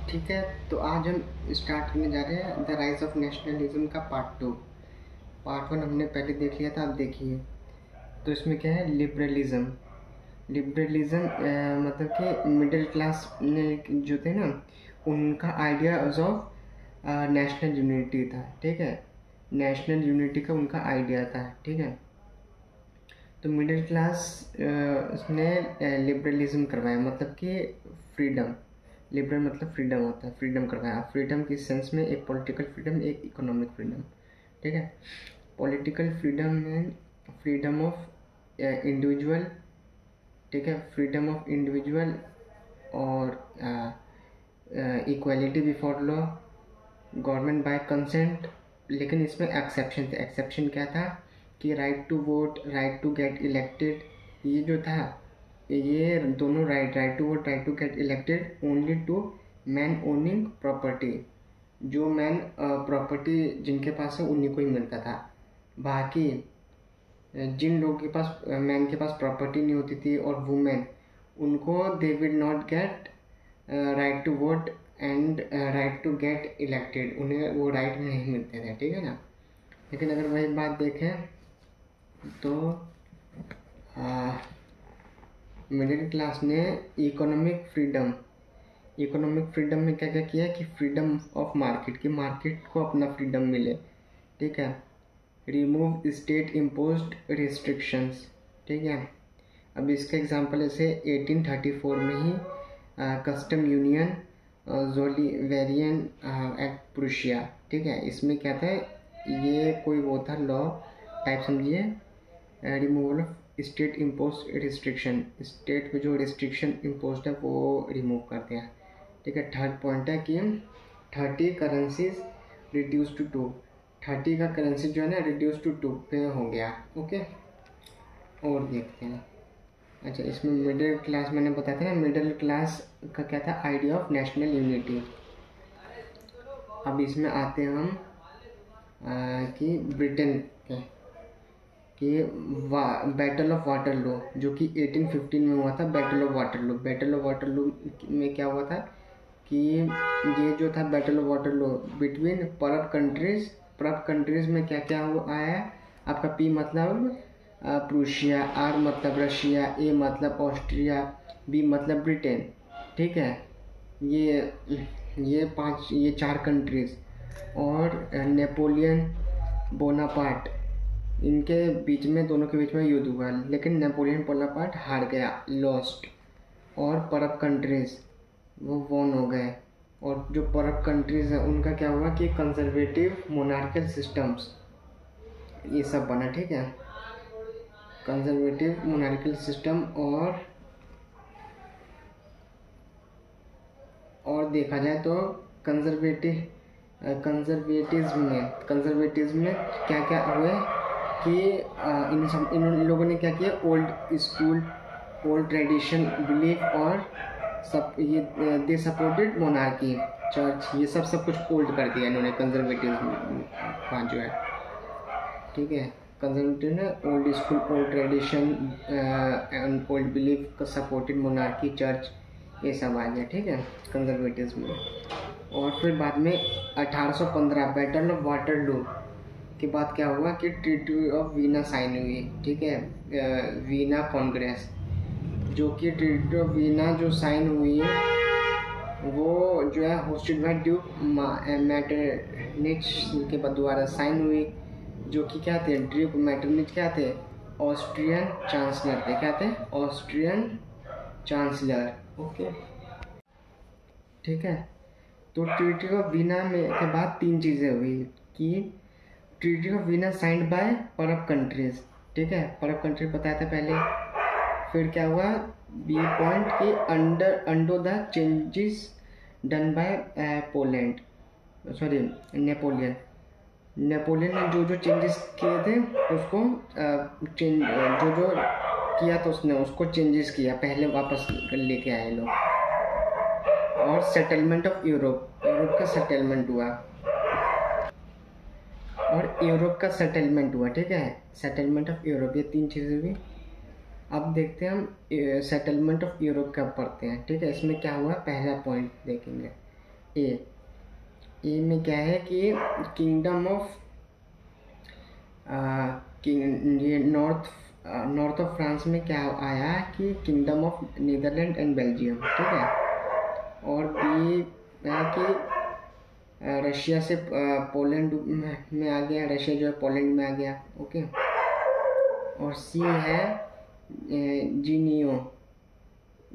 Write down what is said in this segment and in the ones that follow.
ठीक है, तो आज हम स्टार्ट करने जा रहे हैं द राइज ऑफ नेशनलिज्म का पार्ट 2। पार्ट 1 हमने पहले देख लिया था, अब देखिए। तो इसमें क्या है, लिबरलिज्म। लिबरलिज्म मतलब कि मिडिल क्लास जो थे ना, उनका आइडियाज ऑफ नेशनल यूनिटी था। ठीक है, नेशनल यूनिटी का उनका आइडिया था। ठीक है, तो मिडिल क्लास उसने लिबरलिज्म करवाया, मतलब कि फ्रीडम। लिबरल मतलब फ्रीडम होता है, फ्रीडम करवाया। फ्रीडम की सेंस में एक पॉलिटिकल फ्रीडम, एक इकोनॉमिक फ्रीडम। ठीक है, पॉलिटिकल फ्रीडम में फ्रीडम ऑफ इंडिविजुअल, ठीक है, फ्रीडम ऑफ इंडिविजुअल और equality before law, government by consent. लेकिन इसमें एक्सेप्शन थे। एक्सेप्शन क्या था कि right to vote, right to get elected, ये जो था, ये दोनों right to vote, right to get elected only to man owning property. जो मैन प्रॉपर्टी जिनके पास है उन्हीं को ही मिलता था। बाकी जिन लोगों के पास, मैन के पास प्रॉपर्टी नहीं होती थी और वुमेन, उनको they will not get right to vote and right to get elected, उन्हें वो राइट नहीं मिलते थे। ठीक है ना। लेकिन अगर वही बात देखें तो मिडिल क्लास ने इकोनॉमिक फ्रीडम में क्या क्या किया कि फ्रीडम ऑफ मार्केट, की मार्केट को अपना फ्रीडम मिले। ठीक है, रिमूव स्टेट इम्पोज्ड रिस्ट्रिक्शंस। ठीक है, अब इसका एग्जांपल ऐसे 1834 में ही कस्टम यूनियन जोलिवेरियन एक्ट प्रूशिया। ठीक है, इसमें क्या था, ये कोई वो था लॉ टाइप समझिए, removal of state impose restriction. State पे जो रिस्ट्रिक्शन इम्पोज है वो रिमूव कर दिया। ठीक है, थर्ड पॉइंट है कि 30 करेंसीज रिड्यूस टू 2। 30 का करेंसी जो है ना रिड्यूस टू 2 पे हो गया। ओके, और देखते हैं। अच्छा, इसमें मिडिल क्लास मैंने बताया था ना, मिडिल क्लास का क्या था, आइडिया ऑफ नेशनल यूनिटी। अब इसमें आते हैं हम कि ब्रिटेन के कि बैटल ऑफ वाटरलू, जो कि 1815 में हुआ था। बैटल ऑफ वाटरलू में क्या हुआ था कि ये जो था बैटल ऑफ वाटरलू बिटवीन परब कंट्रीज में क्या क्या हुआ है। आपका पी मतलब प्रूशिया, आर मतलब रशिया, ए मतलब ऑस्ट्रिया, बी मतलब ब्रिटेन। ठीक है, ये चार कंट्रीज और नेपोलियन बोनापार्ट, इनके बीच में, दोनों के बीच में युद्ध हुआ। लेकिन नेपोलियन बोनापार्ट हार गया, लॉस्ट, और परब कंट्रीज वो वॉन हो गए। और जो परब कंट्रीज है उनका क्या हुआ कि कंजर्वेटिव मोनार्कियल सिस्टम्स ये सब बना। ठीक है, कंजर्वेटिव मोनार्कियल सिस्टम और देखा जाए तो कंजर्वेटिज्म में क्या क्या हुए कि इन लोगों ने क्या किया, old school, old tradition, belief और सब ये दे सपोर्टेड मोनार्की, चर्च, ये सब कुछ ओल्ड कर दिया इन्होंने कंजर्वेटिज्म का जो है। ठीक है, कंजर्वेटिव ने old school, old tradition and old belief का सपोर्टेड मोनार्की, चर्च, ये सब आ गया। ठीक है, कंजर्वेटिज्म में। और फिर बाद में 1815 बैटल ऑफ वाटरलू के बाद क्या हुआ कि ट्रीटी ऑफ वीना साइन हुई। ठीक है, वीना कॉन्ग्रेस, जो कि ट्रीटी ऑफ वीना जो साइन हुई वो जो है होस्टेड बाय ड्यूक मैटरनिच के द्वारा साइन हुई, जो कि क्या थे, ड्यूक मैटरनिच क्या थे, ऑस्ट्रियन चांसलर थे। क्या थे, ऑस्ट्रियन चांसलर। ओके, ठीक है, तो ट्रीटी ऑफ वीना में के बाद 3 चीज़ें हुई कि treaty of Veena signed by परब कंट्रीज। ठीक है, परब कंट्री बताया था पहले। फिर क्या हुआ, बी पॉइंट कि under the changes done by Poland, sorry Napoleon ने जो चेंजेस किए थे उसको जो किया तो उसने उसको चेंजेस किया, पहले वापस लेके आए लोग। और सेटलमेंट ऑफ यूरोप का सेटलमेंट हुआ, ठीक है, सेटलमेंट ऑफ यूरोप, ये 3 चीज़ें हुई। अब देखते हैं हम सेटलमेंट ऑफ यूरोप कब पढ़ते हैं। ठीक है, इसमें क्या हुआ, पहला पॉइंट देखेंगे ए में क्या है कि किंगडम ऑफ ये नॉर्थ ऑफ फ्रांस में क्या आया कि kingdom of Netherland and Belgium, ठीक है। और बी है कि रशिया से पोलैंड में आ गया, रशिया जो है पोलैंड में आ गया, ओके। और सी है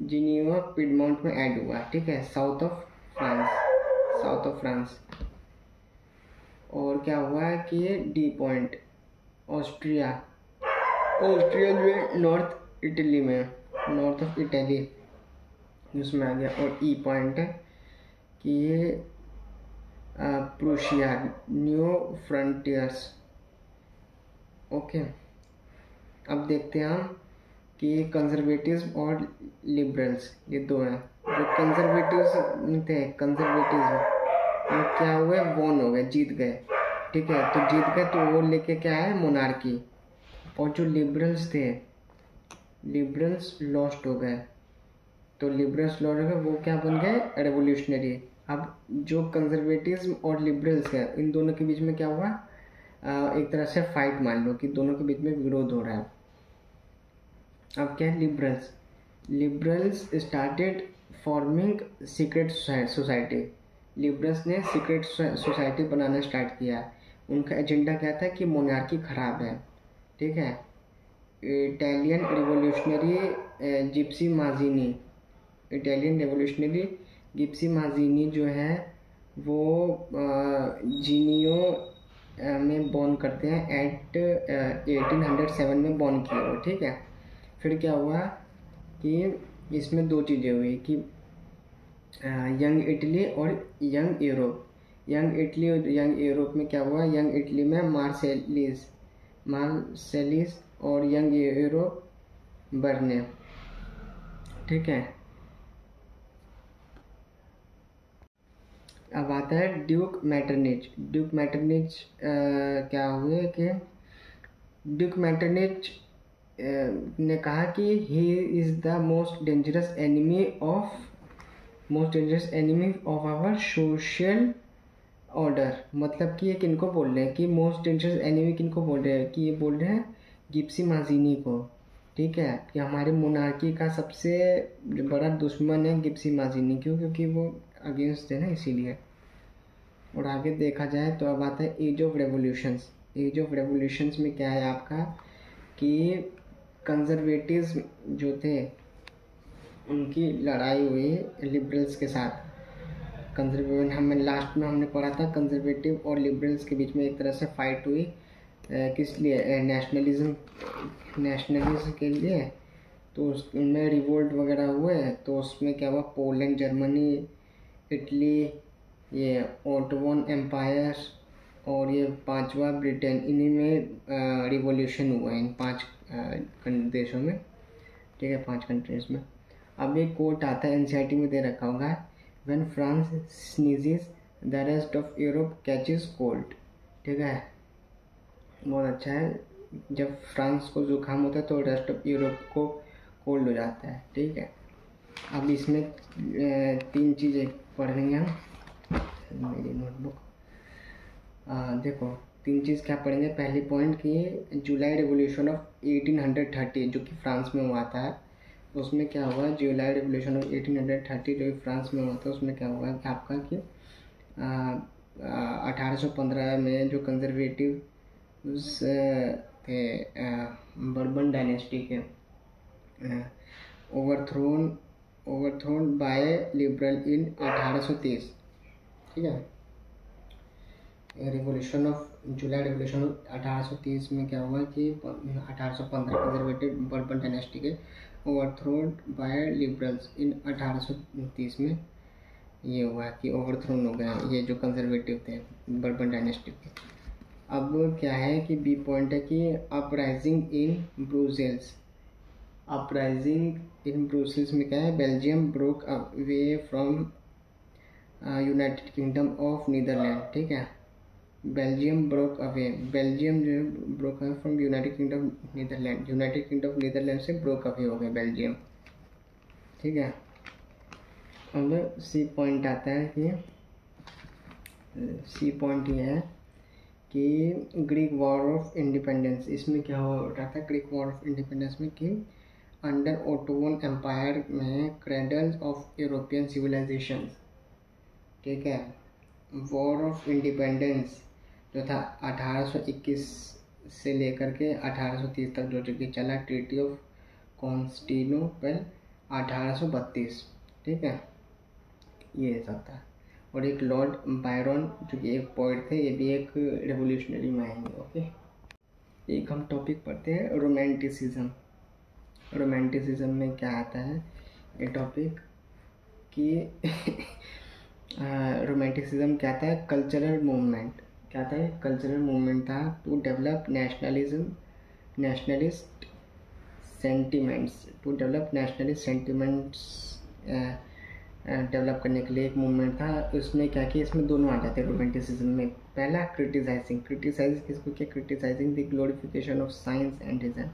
जीनियो पिडमोंट में ऐड हुआ, ठीक है, साउथ ऑफ फ्रांस। और क्या हुआ है कि डी पॉइंट ऑस्ट्रिया जो है नॉर्थ इटली में, नॉर्थ ऑफ इटली उसमें आ गया। और ई पॉइंट है कि ये प्रूशिया न्यू फ्रंटियर्स, ओके। अब देखते हैं हम कि कंजर्वेटिव्स और लिबरल्स, ये दो हैं। जो कंजर्वेटिव्स थे, वो क्या हुए, वॉन हो गए, जीत गए, ठीक है। तो जीत गए तो वो लेके क्या है, मोनार्की। और जो लिबरल्स थे, लिबरल्स लॉस्ट हो गए, तो वो क्या बन गए, रेवोल्यूशनरी। अब जो कंजर्वेटिव्स और लिबरल्स है, इन दोनों के बीच में क्या हुआ, एक तरह से फाइट मान लो कि दोनों के बीच में विरोध हो रहा है। अब क्या है, liberals started forming secret society. Liberals ने सीक्रेट सोसाइटी बनाना स्टार्ट किया। उनका एजेंडा क्या था कि मोनार्की खराब है, ठीक है। इटालियन रिवोल्यूशनरी जिप्सी माजीनी जो है वो जीनियो में बॉर्न करते हैं, एट 1807 में बॉर्न किए वो, ठीक है। फिर क्या हुआ कि इसमें दो चीज़ें हुई कि यंग इटली और यंग यूरोप में क्या हुआ, यंग इटली में मार्सेलिस और यंग यूरोप बर्ने, ठीक है। अब आता है ड्यूक मैटरनिच क्या हुए कि ड्यूक मैटरनिच ने कहा कि he is the most dangerous enemy of our social order. मतलब कि ये किनको बोल रहे हैं कि मोस्ट डेंजरस एनिमी किनको बोल रहे हैं, कि ये बोल रहे हैं जिप्सी माजीनी को, ठीक है, कि हमारे मोनार्की का सबसे बड़ा दुश्मन है जिप्सी माजीनी। क्यों? क्योंकि वो अगेंस्ट है ना, इसीलिए। और आगे देखा जाए तो अब आता है एज ऑफ रेवोल्यूशंस में क्या है आपका कि कंजर्वेटिव्स जो थे उनकी लड़ाई हुई लिबरल्स के साथ। लास्ट में हमने पढ़ा था कंजर्वेटिव और लिबरल्स के बीच में एक तरह से फाइट हुई, किस लिए, नेशनलिज्म के लिए। तो उसमें रिवोल्ट वगैरह हुए, तो उसमें क्या हुआ, पोलैंड, जर्मनी, इटली, ये ऑटोमन एम्पायर और ये पांचवा ब्रिटेन, इन्हीं में रिवॉल्यूशन हुआ है इन 5 देशों में, ठीक है, 5 कंट्रीज में। अब एक कोट आता है, एनसीईआरटी में दे रखा होगा, when France sneezes the rest of Europe catches cold, ठीक है, बहुत अच्छा है। जब फ्रांस को जुकाम होता है तो रेस्ट ऑफ यूरोप को कोल्ड हो जाता है, ठीक है। अब इसमें 3 चीज़ें पढ़ेंगे हम, मेरी नोटबुक, देखो 3 चीज़ क्या पढ़ेंगे। पहली पॉइंट कि जुलाई रेवोल्यूशन ऑफ 1830 जो कि फ्रांस में हुआ था, उसमें क्या हुआ, जुलाई रेवोल्यूशन ऑफ 1830 जो फ्रांस में हुआ था, उसमें क्या हुआ कि आपका कि 1815 में जो कंजर्वेटिव थे बर्बन डायनेस्टी के, ओवरथ्रोन बाय लिबरल इन 1830, ठीक है। जुलाई रेवोल्यूशन ऑफ 1830 में क्या हुआ कि 1815 कंजर्वेटिव बर्बन डायनेस्टी के ओवरथ्रोन बाय लिबरल्स इन 1830 में ये हुआ कि ओवरथ्रोन हो गया ये जो कंजर्वेटिव थे बर्बन डायनेस्टी के। अब क्या है कि बी पॉइंट है कि अपराइजिंग इन ब्रुसेल्स में क्या है, Belgium broke away from United Kingdom of Netherland, ठीक है। बेल्जियम जो है broke away from United Kingdom Netherland से ब्रोक अवे हो गए बेल्जियम, ठीक है। अब सी पॉइंट आता है कि सी पॉइंट ये है कि ग्रीक वॉर ऑफ इंडिपेंडेंस, इसमें क्या हो रहा था ग्रीक वॉर ऑफ इंडिपेंडेंस में कि अंडर ओटोमन एम्पायर में क्रेडल्स ऑफ यूरोपियन सिविलाइजेशन, ठीक है। वॉर ऑफ इंडिपेंडेंस जो था 1821 से लेकर के 1830 तक जो कि चला, ट्रीटी ऑफ कॉन्स्टेंटिनोपल 1832, ठीक है, ये सब था। और एक लॉर्ड बायरन जो कि एक पोइट थे, ये भी एक रेवोल्यूशनरी में आएंगे, ओके। एक हम टॉपिक पढ़ते हैं रोमांटिसिज्म। रोमांटिसिज्म में क्या आता है ये टॉपिक कि रोमांटिसिज्म क्या था, कल्चरल मूवमेंट, क्या था, कल्चरल मूवमेंट था to develop nationalist sentiments develop करने के लिए एक मूवमेंट था। उसमें क्या किया, इसमें दोनों आ जाते हैं रोमांटिसिज्म में। पहला क्रिटिसाइजिंग किसको किया, criticising the glorification of science and reason,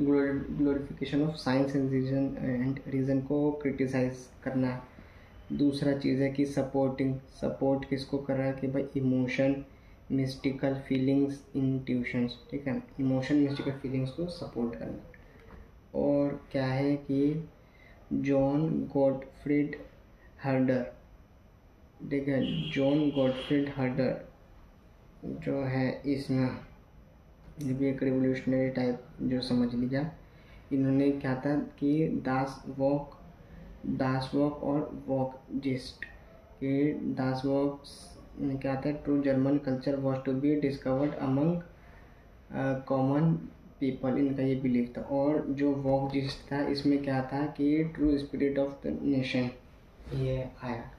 glorification of science and reason को क्रिटिसाइज करना। दूसरा चीज़ है कि सपोर्ट किसको कर रहा है कि भाई इमोशन, मिस्टिकल फीलिंग्स, इंट्यूशंस, ठीक है, इमोशन मिस्टिकल फीलिंग्स को सपोर्ट करना। और क्या है कि जॉन गॉटफ्रीड हर्डर, ठीक है, जॉन गॉटफ्रीड हर्डर जो है, इसमें ये भी एक रिवोल्यूशनरी टाइप जो समझ लीजिए। इन्होंने क्या था कि दास वॉक और वॉकजिस्ट के दास वॉक में क्या था, true German culture was to be discovered among common people, इनका ये बिलीव था। और जो वॉकजिस्ट था, इसमें क्या था कि true spirit of the nation ये आया।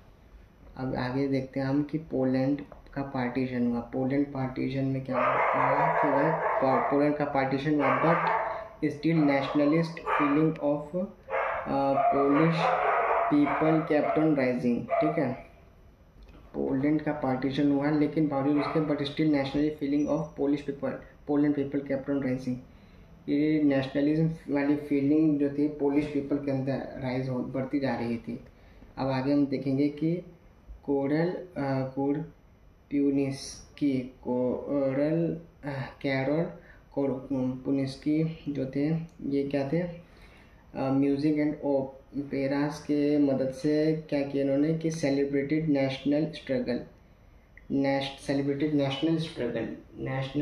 अब आगे देखते हैं हम कि पोलैंड का पार्टीशन हुआ। पोलैंड पार्टीशन में क्या हुआ कि भाई पोलैंड का पार्टीशन हुआ, but still nationalist feeling of Polish people kept on rising, ठीक है। पोलैंड का पार्टीशन हुआ लेकिन बावजूद उसके but still nationally feeling of Poland people kept on rising, ये नेशनलिज्म वाली फीलिंग जो थी पोलिश पीपल के अंदर राइज बढ़ती जा रही थी। अब आगे हम देखेंगे कि कैरोल पुनिस्की जो थे, ये क्या थे, म्यूज़िक एंड ओपेरास के मदद से क्या किया इन्होंने कि सेलिब्रेटेड नेशनल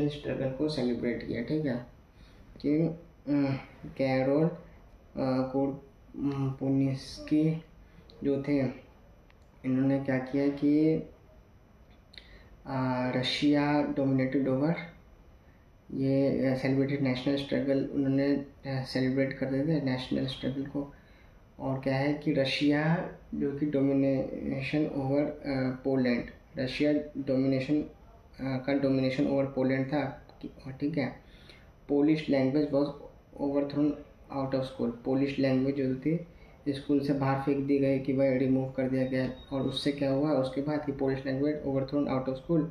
स्ट्रगल को सेलिब्रेट किया, ठीक है, कि कैरोल पुनिस्की जो थे, इन्होंने क्या किया कि रशिया डोमिनेटेड ओवर, ये सेलिब्रेटेड नेशनल स्ट्रगल, उन्होंने सेलिब्रेट कर रहे थे नेशनल स्ट्रगल को। और क्या है कि रशिया जो कि domination over Poland, Russia domination over Poland था, ठीक है। Polish language was overthrown out of school, Polish language जो थी स्कूल से बाहर फेंक दी गई कि भाई रिमूव कर दिया गया। और उससे क्या हुआ उसके बाद कि Polish language overthrown out of school,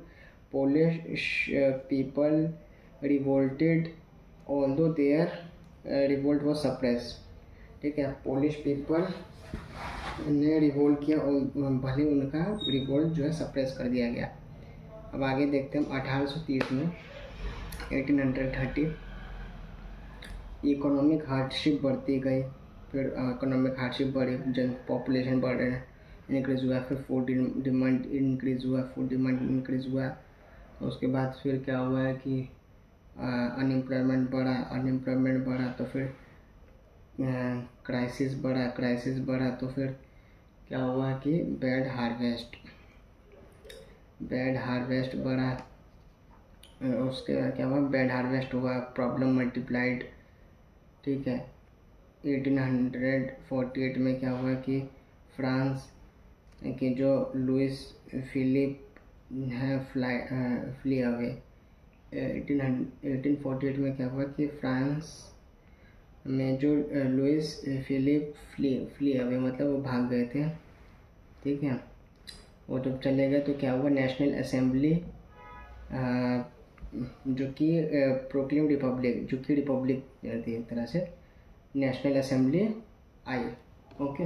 Polish people revolted although their revolt was suppress, ठीक है, पोलिश पीपल ने रिवोल्ट किया और भले उनका रिवोल्ट जो है सप्रेस कर दिया गया। अब आगे देखते हैं 1830 में 1830 इकोनॉमिक हार्डशिप बढ़ती गई, फिर इकोनॉमिक हार्डशिप बढ़ी, पॉपुलेशन बढ़ रहे हैं, इंक्रीज़ हुआ, फिर फूड डिमांड इंक्रीज़ हुआ। उसके बाद फिर क्या हुआ है कि अनएम्प्लॉयमेंट बढ़ा, तो फिर क्राइसिस बढ़ा, तो फिर क्या हुआ कि बैड हार्वेस्ट बढ़ा। उसके बाद क्या हुआ, बैड हार्वेस्ट हुआ, प्रॉब्लम मल्टीप्लाइड, ठीक है। 1848 में क्या हुआ कि फ्रांस के जो लुइस फिलिप है फ्ली अवे। 1848 में क्या हुआ कि फ्रांस में जो लुइस फिलिप फ्ली अवे मतलब वो भाग गए थे, ठीक है। वो जब चले गए तो क्या हुआ, नेशनल असेंबली जो कि प्रोक्लेम रिपब्लिक, जो कि रिपब्लिक थी एक तरह से, नेशनल असेंबली आई, ओके।